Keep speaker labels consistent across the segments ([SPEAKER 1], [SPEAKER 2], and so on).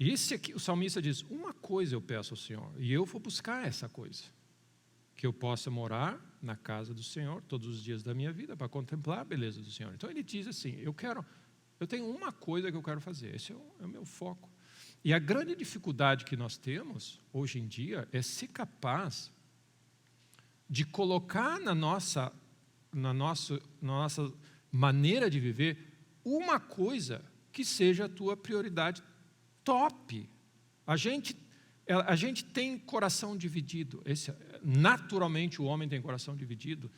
[SPEAKER 1] E esse aqui, o salmista diz, uma coisa eu peço ao Senhor, e eu vou buscar essa coisa, que eu possa morar na casa do Senhor todos os dias da minha vida, para contemplar a beleza do Senhor. Então ele diz assim, eu tenho uma coisa que eu quero fazer, esse é o meu foco. E a grande dificuldade que nós temos, hoje em dia, é ser capaz de colocar na nossa maneira de viver uma coisa que seja a tua prioridade top. A gente tem coração dividido. Naturalmente o homem tem coração dividido.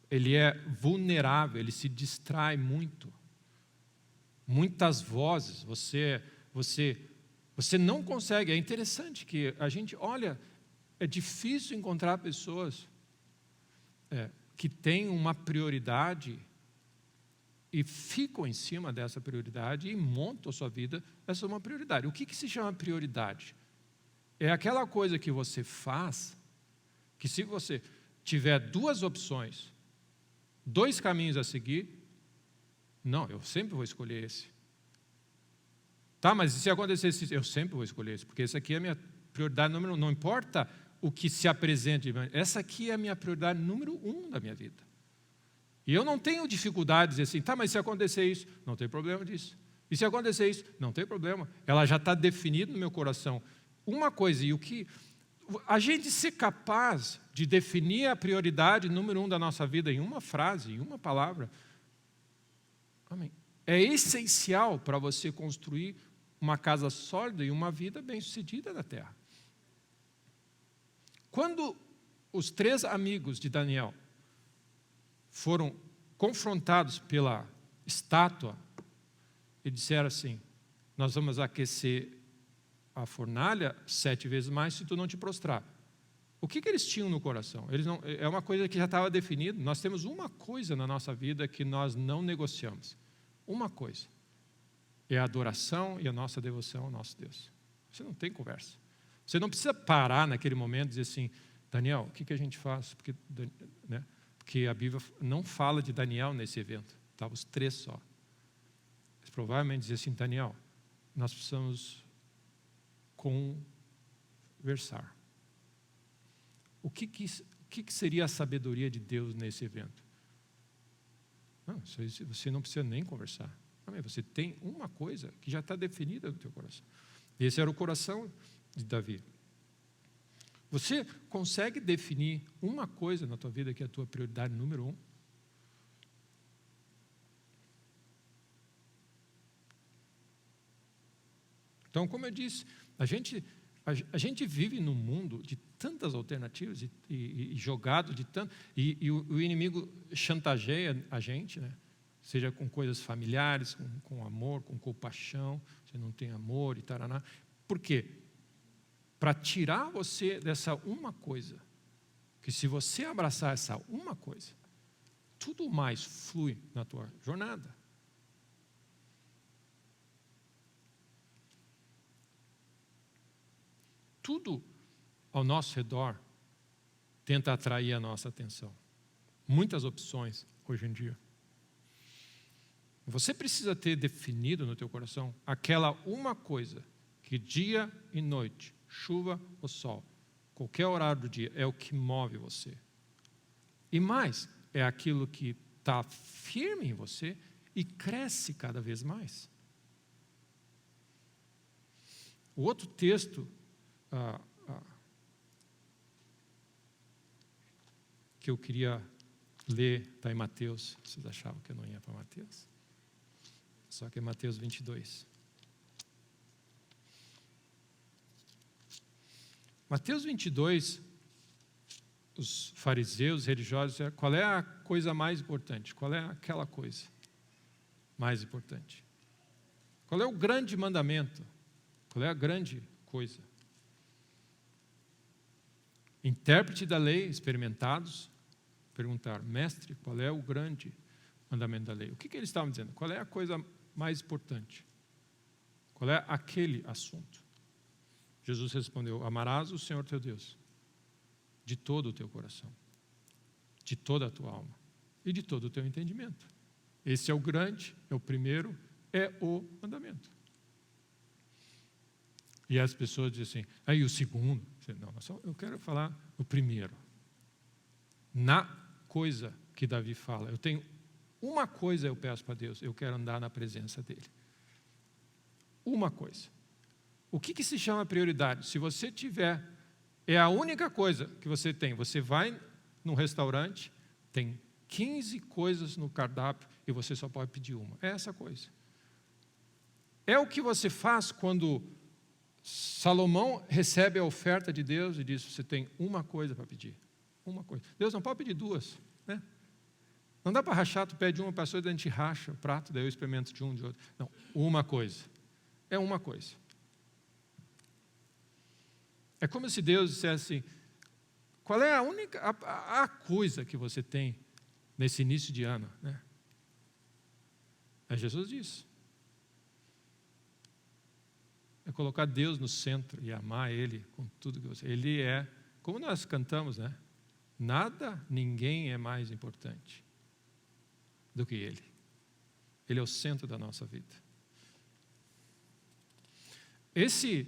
[SPEAKER 1] Ele é vulnerável, ele se distrai muito. Muitas vozes, você não consegue. É interessante que a gente olha, é difícil encontrar pessoas que têm uma prioridade e ficam em cima dessa prioridade e montam a sua vida. Essa é uma prioridade. O que se chama prioridade? É aquela coisa que você faz, que se você tiver duas opções, dois caminhos a seguir, não, eu sempre vou escolher esse. Tá, mas se acontecer isso, eu sempre vou escolher esse, porque esse aqui é a minha prioridade número 1. Não importa o que se apresente, essa aqui é a minha prioridade número 1 da minha vida. E eu não tenho dificuldade de dizer assim, tá, mas se acontecer isso, não tem problema disso. E se acontecer isso, não tem problema. Ela já está definida no meu coração. Uma coisa, e o que a gente ser capaz de definir a prioridade número 1 da nossa vida em uma frase, em uma palavra, amém, é essencial para você construir uma casa sólida e uma vida bem-sucedida na terra. Quando os 3 amigos de Daniel foram confrontados pela estátua e disseram assim, nós vamos aquecer a fornalha 7 vezes mais se tu não te prostrar. O que eles tinham no coração? É uma coisa que já estava definida. Nós temos uma coisa na nossa vida que nós não negociamos. Uma coisa. É a adoração e a nossa devoção ao nosso Deus. Você não tem conversa. Você não precisa parar naquele momento e dizer assim, Daniel, o que a gente faz? Porque a Bíblia não fala de Daniel nesse evento. Estavam os 3 só. Eles provavelmente diziam assim, Daniel, nós precisamos conversar. O que seria a sabedoria de Deus nesse evento? Não, você não precisa nem conversar. Você tem uma coisa que já está definida no teu coração. Esse era o coração de Davi. Você consegue definir uma coisa na tua vida que é a tua prioridade número 1? Então, como eu disse, a gente vive num mundo de tantas alternativas e jogado de tanto, e o inimigo chantageia a gente, né? Seja com coisas familiares, com amor, com compaixão, você não tem amor e taraná. Por quê? Para tirar você dessa uma coisa, que se você abraçar essa uma coisa, tudo mais flui na tua jornada. Tudo ao nosso redor tenta atrair a nossa atenção. Muitas opções hoje em dia. Você precisa ter definido no teu coração aquela uma coisa que dia e noite, chuva ou sol, qualquer horário do dia, é o que move você. E mais, é aquilo que está firme em você e cresce cada vez mais. O outro texto que eu queria ler está em Mateus. Vocês achavam que eu não ia para Mateus? Só que é Mateus 22. Mateus 22, os fariseus, religiosos, qual é a coisa mais importante? Qual é aquela coisa mais importante? Qual é o grande mandamento? Qual é a grande coisa? Intérprete da lei, experimentados, perguntaram, mestre, qual é o grande mandamento da lei? O que eles estavam dizendo? Qual é a coisa mais importante? Qual é aquele assunto? Jesus respondeu, amarás o Senhor teu Deus de todo o teu coração, de toda a tua alma e de todo o teu entendimento. Esse é o grande, é o primeiro, é o mandamento. E as pessoas dizem assim, aí o segundo? Não, eu quero falar o primeiro. Na coisa que Davi fala, eu tenho uma coisa eu peço para Deus, eu quero andar na presença dEle. Uma coisa. O que se chama prioridade? Se você tiver, é a única coisa que você tem. Você vai num restaurante, tem 15 coisas no cardápio e você só pode pedir uma. É essa coisa. É o que você faz quando Salomão recebe a oferta de Deus e diz, você tem uma coisa para pedir. Uma coisa. Deus não pode pedir duas, né? Não dá para rachar, tu pede uma pessoa e a gente racha o prato, daí eu experimento de um, de outro. Não, uma coisa. É uma coisa. É como se Deus dissesse, qual é a única, a coisa que você tem nesse início de ano, né? Aí Jesus diz. É colocar Deus no centro e amar Ele com tudo que você... Ele é, como nós cantamos, né? Nada, ninguém é mais importante do que Ele. Ele é o centro da nossa vida. Esse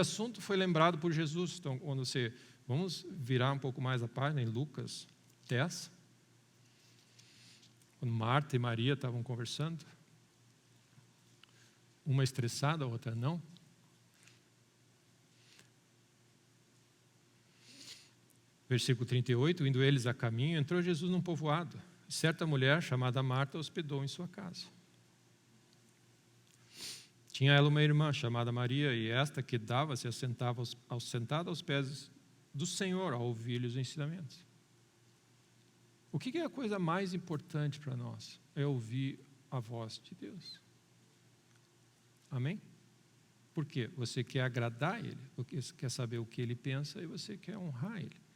[SPEAKER 1] assunto foi lembrado por Jesus. Então, quando você... Vamos virar um pouco mais a página em Lucas 10. Quando Marta e Maria estavam conversando. Uma estressada, a outra não. Versículo 38, indo eles a caminho, entrou Jesus num povoado. Certa mulher, chamada Marta, hospedou em sua casa. Tinha ela uma irmã, chamada Maria, e esta quedava-se e sentada aos pés do Senhor, a ouvir-lhe os ensinamentos. O que é a coisa mais importante para nós? É ouvir a voz de Deus. Amém? Por quê? Você quer agradar Ele, você quer saber o que Ele pensa e você quer honrar Ele.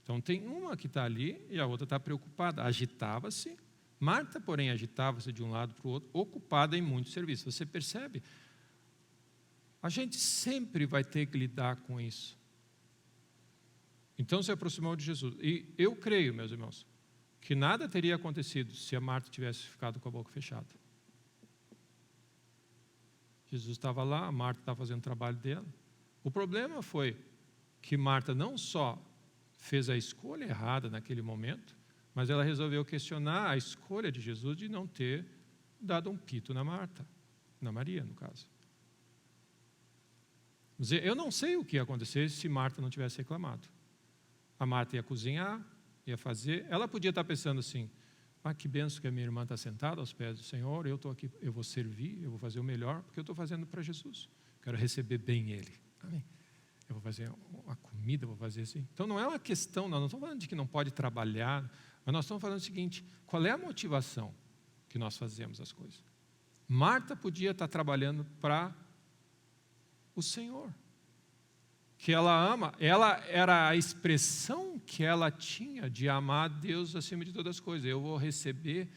[SPEAKER 1] Então tem uma que está ali e a outra está preocupada, agitava-se. Marta, porém, agitava-se de um lado para o outro, ocupada em muito serviço. Você percebe? A gente sempre vai ter que lidar com isso. Então se aproximou de Jesus. E eu creio, meus irmãos, que nada teria acontecido se a Marta tivesse ficado com a boca fechada. Jesus estava lá, a Marta estava fazendo o trabalho dela. O problema foi que Marta não só fez a escolha errada naquele momento, mas ela resolveu questionar a escolha de Jesus de não ter dado um pito na Marta, na Maria, no caso. Eu não sei o que ia acontecer se Marta não tivesse reclamado. A Marta ia cozinhar, ia fazer, ela podia estar pensando assim, que benção que a minha irmã está sentada aos pés do Senhor, eu estou aqui, eu vou servir, eu vou fazer o melhor, porque eu estou fazendo para Jesus. Quero receber bem Ele. Amém? Eu vou fazer uma comida, vou fazer assim. Então não é uma questão, nós não estamos falando de que não pode trabalhar, mas nós estamos falando o seguinte, qual é a motivação que nós fazemos as coisas? Marta podia estar trabalhando para o Senhor, que ela ama, ela era a expressão que ela tinha de amar Deus acima de todas as coisas. Eu vou receber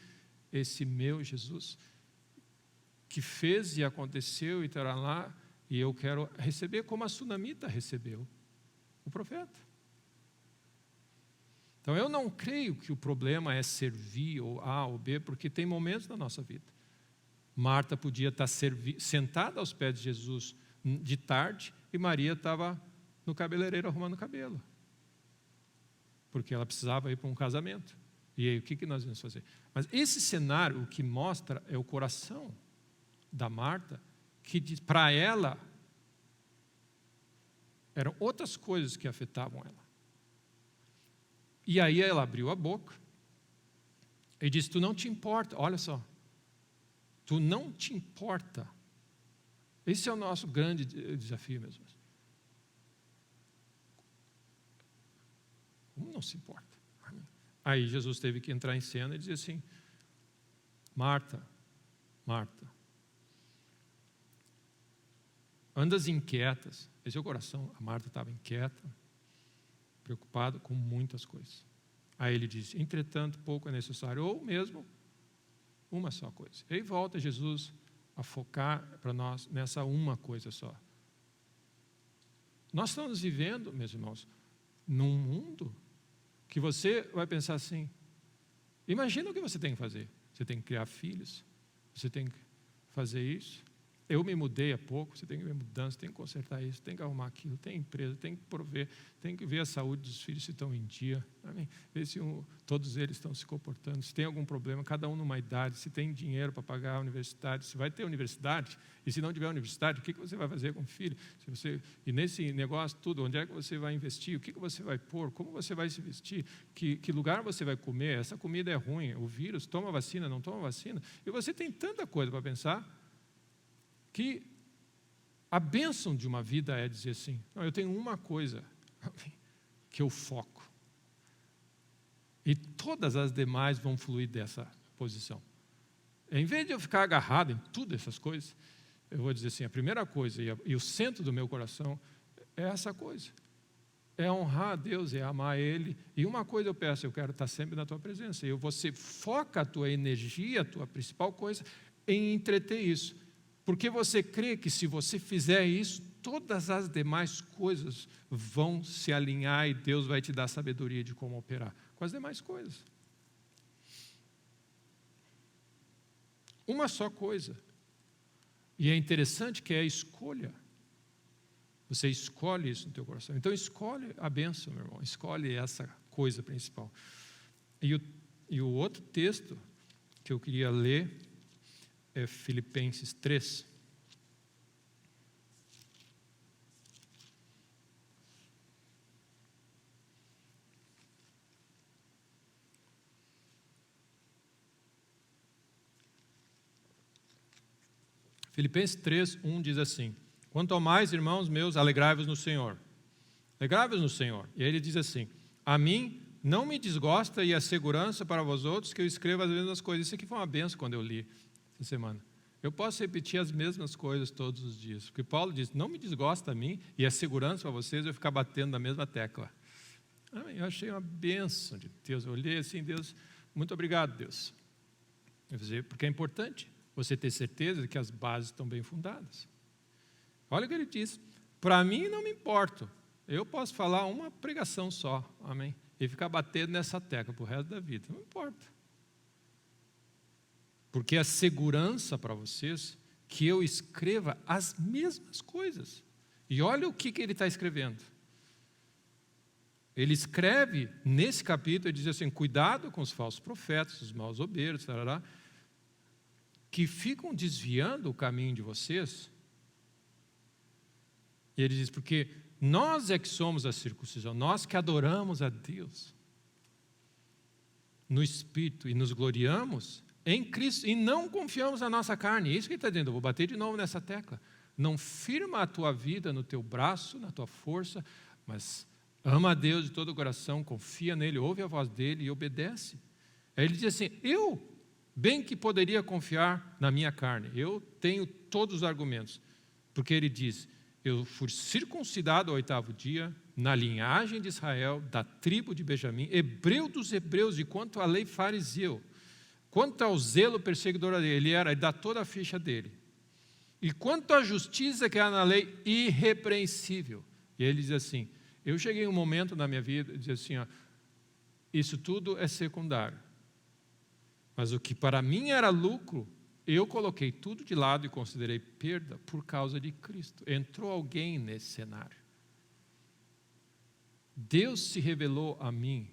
[SPEAKER 1] esse meu Jesus, que fez e aconteceu e estará lá, e eu quero receber como a sunamita recebeu o profeta. Então eu não creio que o problema é servir ou A ou B, porque tem momentos na nossa vida. Marta podia estar sentada aos pés de Jesus de tarde e Maria estava no cabeleireiro arrumando o cabelo, porque ela precisava ir para um casamento. E aí o que nós vamos fazer? Mas esse cenário, o que mostra é o coração da Marta, que para ela eram outras coisas que afetavam ela. E aí ela abriu a boca e disse, tu não te importa, olha só, tu não te importa. Esse é o nosso grande desafio mesmo. Como não se importa? Aí Jesus teve que entrar em cena e dizer assim, Marta, Marta, andas inquietas. Esse é o coração. A Marta estava inquieta, preocupada com muitas coisas. Aí ele disse, entretanto, pouco é necessário, ou mesmo uma só coisa. E aí volta Jesus a focar para nós nessa uma coisa só. Nós estamos vivendo, meus irmãos, num mundo que você vai pensar assim, imagina o que você tem que fazer. Você tem que criar filhos, você tem que fazer isso. Eu me mudei há pouco, você tem que ver mudança, tem que consertar isso, tem que arrumar aquilo, tem empresa, tem que prover, tem que ver a saúde dos filhos se estão em dia, amém? Ver se todos eles estão se comportando, se tem algum problema, cada um numa idade, se tem dinheiro para pagar a universidade, se vai ter universidade, e se não tiver universidade, o que você vai fazer com o filho? E nesse negócio tudo, onde é que você vai investir? O que você vai pôr? Como você vai se vestir? Que lugar você vai comer? Essa comida é ruim, o vírus, toma vacina, não toma vacina? E você tem tanta coisa para pensar, que a bênção de uma vida é dizer assim, não, eu tenho uma coisa que eu foco, e todas as demais vão fluir dessa posição. Em vez de eu ficar agarrado em todas essas coisas, eu vou dizer assim, a primeira coisa, e o centro do meu coração, é essa coisa, é honrar a Deus, é amar Ele, e uma coisa eu peço, eu quero estar sempre na tua presença, e você foca a tua energia, a tua principal coisa, em entreter isso, porque você crê que se você fizer isso, todas as demais coisas vão se alinhar e Deus vai te dar sabedoria de como operar com as demais coisas. Uma só coisa. E é interessante que é a escolha. Você escolhe isso no teu coração. Então escolhe a bênção, meu irmão. Escolhe essa coisa principal. E o outro texto que eu queria ler é Filipenses 3. Filipenses 3, 1 diz assim, quanto ao mais, irmãos meus, alegrai-vos no Senhor. Alegrai-vos no Senhor. E aí ele diz assim, a mim não me desgosta e a segurança para vós outros que eu escrevo as mesmas coisas. Isso aqui foi uma benção quando eu li essa semana. Eu posso repetir as mesmas coisas todos os dias, porque Paulo diz, não me desgosta a mim e a segurança para vocês eu ficar batendo na mesma tecla. Eu achei uma benção de Deus, eu olhei assim, Deus, muito obrigado, Deus. Porque é importante você ter certeza de que as bases estão bem fundadas. Olha o que ele diz, para mim não me importo, eu posso falar uma pregação só, amém? E ficar batendo nessa tecla para o resto da vida, não importa. Porque a segurança para vocês que eu escreva as mesmas coisas. E olha o que ele está escrevendo. Ele escreve nesse capítulo, ele diz assim, cuidado com os falsos profetas, os maus obreiros, tarará, que ficam desviando o caminho de vocês. E ele diz, porque nós é que somos a circuncisão, nós que adoramos a Deus no Espírito e nos gloriamos em Cristo e não confiamos na nossa carne. É isso que ele está dizendo, eu vou bater de novo nessa tecla. Não firma a tua vida no teu braço, na tua força, mas ama a Deus de todo o coração, confia nele, ouve a voz dele e obedece. Aí ele diz assim, eu bem que poderia confiar na minha carne, eu tenho todos os argumentos, porque ele diz, eu fui circuncidado ao 8º dia, na linhagem de Israel, da tribo de Benjamim, hebreu dos hebreus, e quanto à lei fariseu, quanto ao zelo perseguidor dele, ele dá toda a ficha dele. E quanto à justiça que há na lei, irrepreensível. E ele diz assim, eu cheguei a um momento na minha vida, diz assim, ó, isso tudo é secundário. Mas o que para mim era lucro, eu coloquei tudo de lado e considerei perda por causa de Cristo. Entrou alguém nesse cenário. Deus se revelou a mim.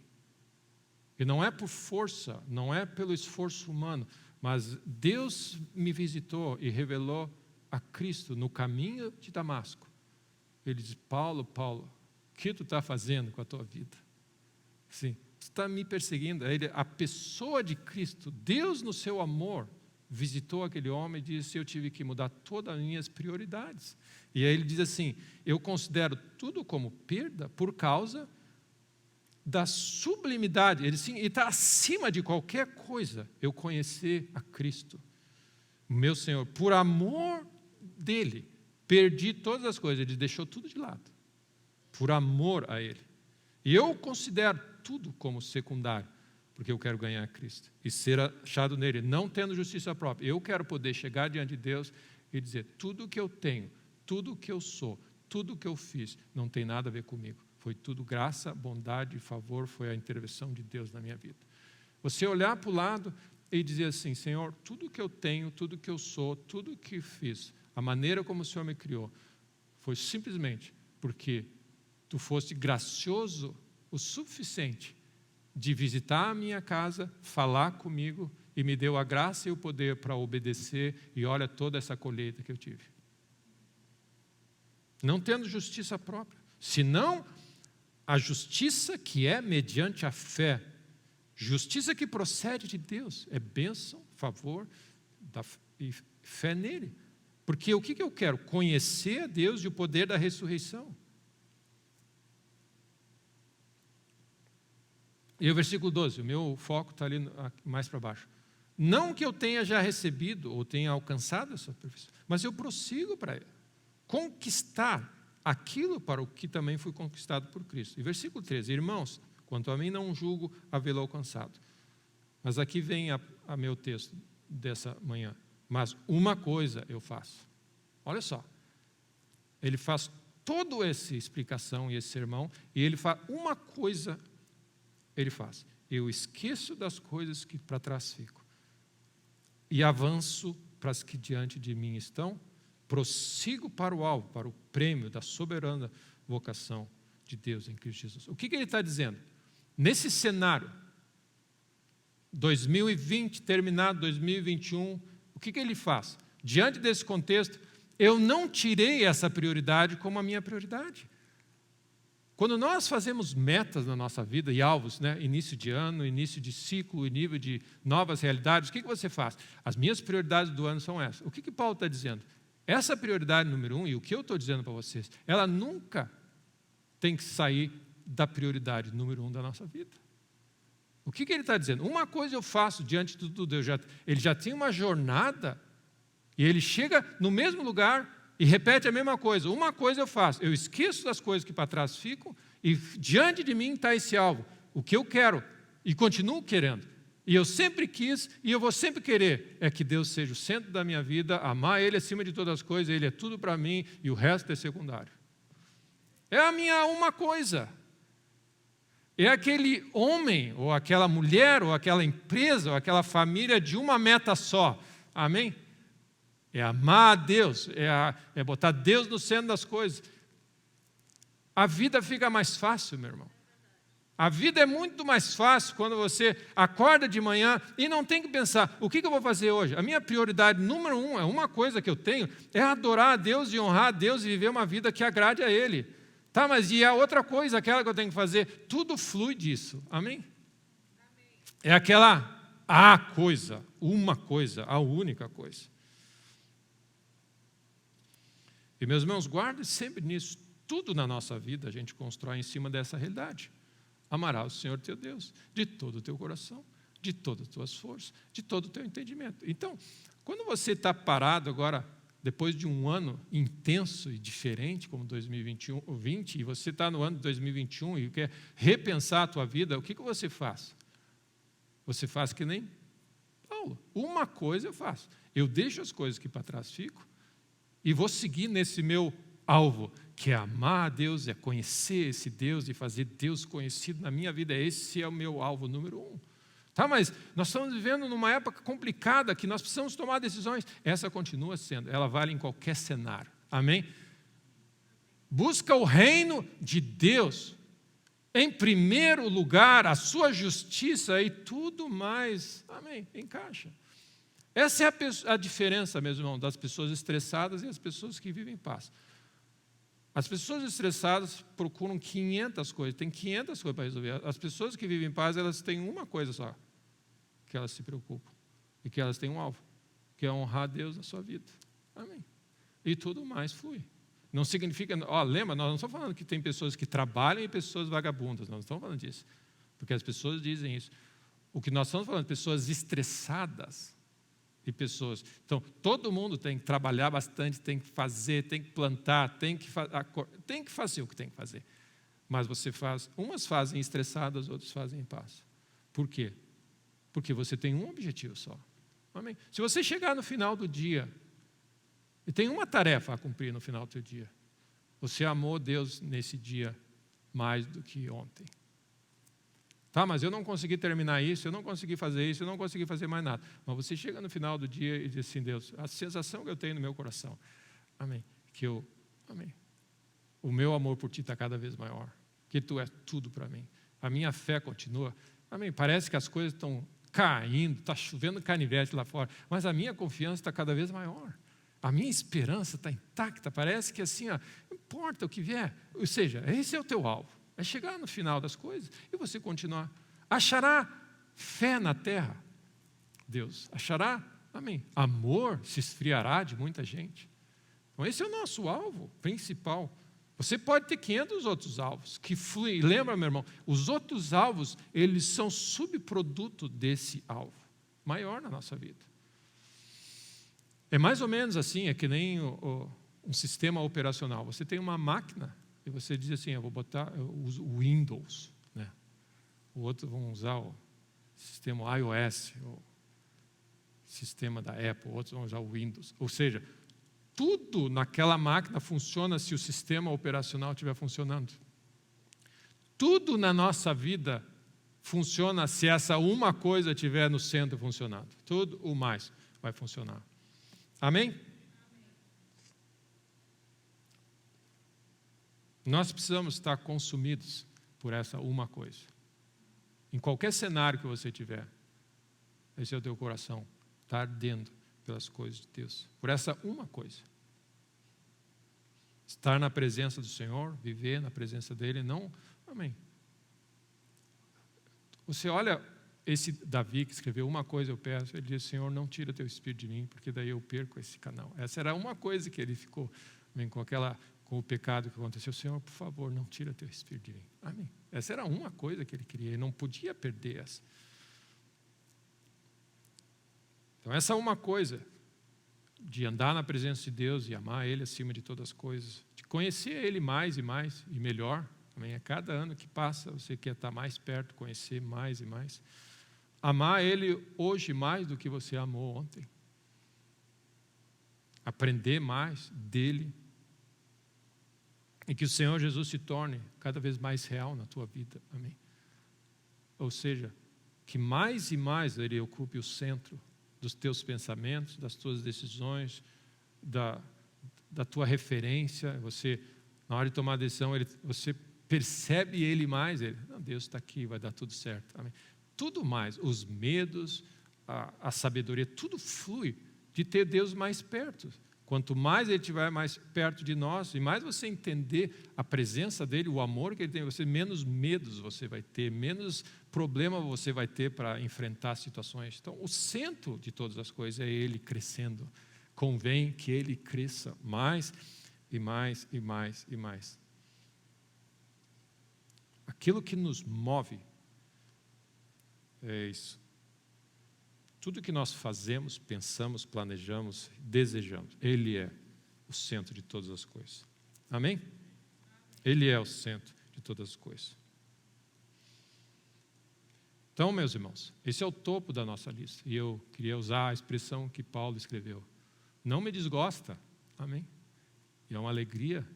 [SPEAKER 1] E não é por força, não é pelo esforço humano, mas Deus me visitou e revelou a Cristo no caminho de Damasco. Ele diz, Paulo, o que tu está fazendo com a tua vida? Sim, tu está me perseguindo. A pessoa de Cristo, Deus no seu amor, visitou aquele homem e disse, eu tive que mudar todas as minhas prioridades. E aí ele diz assim, eu considero tudo como perda por causa da sublimidade, ele está acima de qualquer coisa, eu conhecer a Cristo, meu Senhor, por amor dele, perdi todas as coisas, ele deixou tudo de lado, por amor a ele, e eu considero tudo como secundário, porque eu quero ganhar a Cristo, e ser achado nele, não tendo justiça própria, eu quero poder chegar diante de Deus e dizer, tudo que eu tenho, tudo que eu sou, tudo que eu fiz, não tem nada a ver comigo, foi tudo graça, bondade e favor, foi a intervenção de Deus na minha vida. Você olhar para o lado e dizer assim, Senhor, tudo que eu tenho, tudo que eu sou, tudo que fiz, a maneira como o Senhor me criou, foi simplesmente porque tu foste gracioso o suficiente de visitar a minha casa, falar comigo e me deu a graça e o poder para obedecer, e olha toda essa colheita que eu tive. Não tendo justiça própria, senão a justiça que é mediante a fé, justiça que procede de Deus, é bênção, favor e fé nele. Porque o que eu quero? Conhecer a Deus e o poder da ressurreição. E o versículo 12, o meu foco está ali mais para baixo. Não que eu tenha já recebido ou tenha alcançado essa perfeição, mas eu prossigo para conquistar aquilo para o que também fui conquistado por Cristo. E versículo 13, irmãos, quanto a mim não julgo havê-lo alcançado. Mas aqui vem a meu texto dessa manhã. Mas uma coisa eu faço. Olha só. Ele faz toda essa explicação e esse sermão, e ele faz uma coisa, ele faz. Eu esqueço das coisas que para trás ficam. E avanço para as que diante de mim estão, prossigo para o alvo, para o prêmio da soberana vocação de Deus em Cristo Jesus. O que ele está dizendo? Nesse cenário, 2020, terminado 2021, o que ele faz? Diante desse contexto, eu não tirei essa prioridade como a minha prioridade. Quando nós fazemos metas na nossa vida e alvos, né? Início de ano, início de ciclo, nível de novas realidades, o que você faz? As minhas prioridades do ano são essas. O que Paulo está dizendo? Essa prioridade número 1, e o que eu estou dizendo para vocês, ela nunca tem que sair da prioridade número 1 da nossa vida. O que ele está dizendo? Uma coisa eu faço diante de tudo, ele já tinha uma jornada, e ele chega no mesmo lugar e repete a mesma coisa. Uma coisa eu faço, eu esqueço das coisas que para trás ficam, e diante de mim está esse alvo, o que eu quero, e continuo querendo. E eu sempre quis, e eu vou sempre querer, é que Deus seja o centro da minha vida, amar Ele acima de todas as coisas, Ele é tudo para mim, e o resto é secundário. É a minha uma coisa. É aquele homem, ou aquela mulher, ou aquela empresa, ou aquela família de uma meta só. Amém? É amar a Deus, é botar Deus no centro das coisas. A vida fica mais fácil, meu irmão. A vida é muito mais fácil quando você acorda de manhã e não tem que pensar, o que eu vou fazer hoje? A minha prioridade número 1, é uma coisa que eu tenho, é adorar a Deus e honrar a Deus e viver uma vida que agrade a Ele. Tá, mas e a outra coisa, aquela que eu tenho que fazer? Tudo flui disso. Amém? É aquela coisa, uma coisa, a única coisa. E meus irmãos, guardem sempre nisso. Tudo na nossa vida a gente constrói em cima dessa realidade. Amarás o Senhor teu Deus de todo o teu coração, de todas as tuas forças, de todo o teu entendimento. Então, quando você está parado agora, depois de um ano intenso e diferente, como 2020, e você está no ano de 2021 e quer repensar a tua vida, o que você faz? Você faz que nem Paulo. Uma coisa eu faço. Eu deixo as coisas que para trás ficam e vou seguir nesse meu alvo, que é amar a Deus, é conhecer esse Deus e fazer Deus conhecido na minha vida. Esse é o meu alvo número 1. Tá, mas nós estamos vivendo numa época complicada que nós precisamos tomar decisões. Essa continua sendo, ela vale em qualquer cenário. Amém? Busca o reino de Deus em primeiro lugar, a sua justiça e tudo mais. Amém? Encaixa. Essa é a diferença, meu irmão, das pessoas estressadas e as pessoas que vivem em paz. As pessoas estressadas procuram 500 coisas, tem 500 coisas para resolver. As pessoas que vivem em paz, elas têm uma coisa só, que elas se preocupam, e que elas têm um alvo, que é honrar a Deus na sua vida. Amém. E tudo mais flui. Não significa, lembra, nós não estamos falando que tem pessoas que trabalham e pessoas vagabundas, nós não estamos falando disso, porque as pessoas dizem isso. O que nós estamos falando, pessoas estressadas, e pessoas. Então, todo mundo tem que trabalhar bastante, tem que fazer, tem que plantar, tem que fazer o que tem que fazer. Mas você faz, umas fazem estressadas, outras fazem em paz. Por quê? Porque você tem um objetivo só. Amém? Se você chegar no final do dia e tem uma tarefa a cumprir no final do seu dia, você amou Deus nesse dia mais do que ontem. Tá, mas eu não consegui terminar isso, eu não consegui fazer isso, eu não consegui fazer mais nada. Mas você chega no final do dia e diz assim, Deus, a sensação que eu tenho no meu coração, amém, amém, o meu amor por ti está cada vez maior, que tu é tudo para mim, a minha fé continua, amém, parece que as coisas estão caindo, está chovendo canivete lá fora, mas a minha confiança está cada vez maior, a minha esperança está intacta, parece que assim, não importa o que vier, ou seja, esse é o teu alvo, é chegar no final das coisas e você continuar, achará fé na terra, Deus achará, amém, amor se esfriará de muita gente, então esse é o nosso alvo principal. Você pode ter 500 outros alvos que fluem. Lembra, meu irmão, os outros alvos, eles são subproduto desse alvo maior na nossa vida. É mais ou menos assim, é que nem um sistema operacional. Você tem uma máquina e você diz assim, eu uso o Windows, né? O outro vão usar o sistema iOS, o sistema da Apple, outros vão usar o Windows. Ou seja, tudo naquela máquina funciona se o sistema operacional estiver funcionando. Tudo na nossa vida funciona se essa uma coisa estiver no centro funcionando. Tudo o mais vai funcionar. Amém? Nós precisamos estar consumidos por essa uma coisa. Em qualquer cenário que você tiver, esse é o teu coração, está ardendo pelas coisas de Deus, por essa uma coisa. Estar na presença do Senhor, viver na presença dEle, não, amém. Você olha esse Davi que escreveu uma coisa eu peço, ele diz, Senhor, não tira teu espírito de mim, porque daí eu perco esse canal. Essa era uma coisa que ele ficou, amém, com o pecado que aconteceu, Senhor, por favor, não tira teu espírito de mim. Amém. Essa era uma coisa que ele queria, ele não podia perder essa. Então essa é uma coisa, de andar na presença de Deus e amar Ele acima de todas as coisas, de conhecer Ele mais e mais e melhor, amém? A cada ano que passa, você quer estar mais perto, conhecer mais e mais, amar Ele hoje mais do que você amou ontem, aprender mais dEle, e que o Senhor Jesus se torne cada vez mais real na tua vida, amém? Ou seja, que mais e mais Ele ocupe o centro dos teus pensamentos, das tuas decisões, da tua referência. Você, na hora de tomar a decisão, você percebe Ele mais. Não, Deus está aqui, vai dar tudo certo. Amém. Tudo mais, os medos, a sabedoria, tudo flui de ter Deus mais perto. Quanto mais Ele estiver mais perto de nós, e mais você entender a presença dEle, o amor que Ele tem em você, menos medos você vai ter, menos problema você vai ter para enfrentar situações. Então, o centro de todas as coisas é Ele crescendo. Convém que Ele cresça mais e mais e mais e mais. Aquilo que nos move é isso. Tudo que nós fazemos, pensamos, planejamos, desejamos, Ele é o centro de todas as coisas. Amém? Ele é o centro de todas as coisas. Então, meus irmãos, esse é o topo da nossa lista. E eu queria usar a expressão que Paulo escreveu. Não me desgosta. Amém? E é uma alegria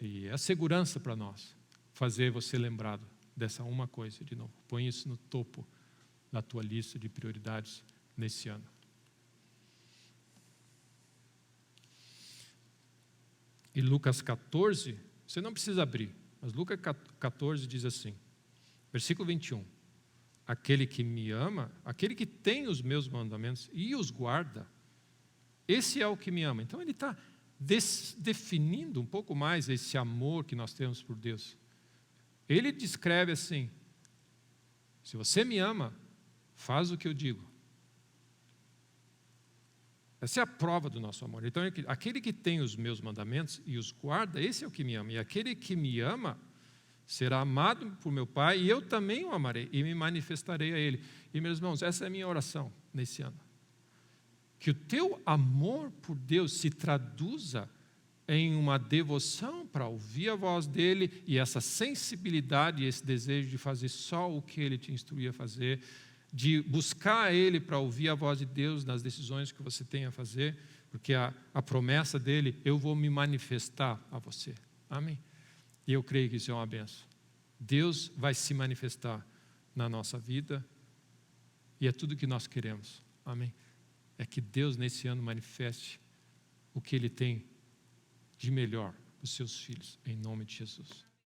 [SPEAKER 1] e é segurança para nós fazer você lembrado dessa uma coisa de novo. Põe isso no topo da tua lista de prioridades nesse ano. E Lucas 14, você não precisa abrir, mas Lucas 14 diz assim, versículo 21, aquele que me ama, aquele que tem os meus mandamentos e os guarda, esse é o que me ama. Então ele está definindo um pouco mais esse amor que nós temos por Deus. Ele descreve assim, se você me ama, faz o que eu digo. Essa é a prova do nosso amor. Então, aquele que tem os meus mandamentos e os guarda, esse é o que me ama. E aquele que me ama será amado por meu Pai, e eu também o amarei e me manifestarei a Ele. E, meus irmãos, essa é a minha oração nesse ano. Que o teu amor por Deus se traduza em uma devoção para ouvir a voz dEle e essa sensibilidade, esse desejo de fazer só o que Ele te instruía a fazer, de buscar Ele para ouvir a voz de Deus nas decisões que você tem a fazer, porque a promessa dEle, eu vou me manifestar a você. Amém? E eu creio que isso é uma benção. Deus vai se manifestar na nossa vida e é tudo que nós queremos. Amém? É que Deus nesse ano manifeste o que Ele tem de melhor para os seus filhos, em nome de Jesus.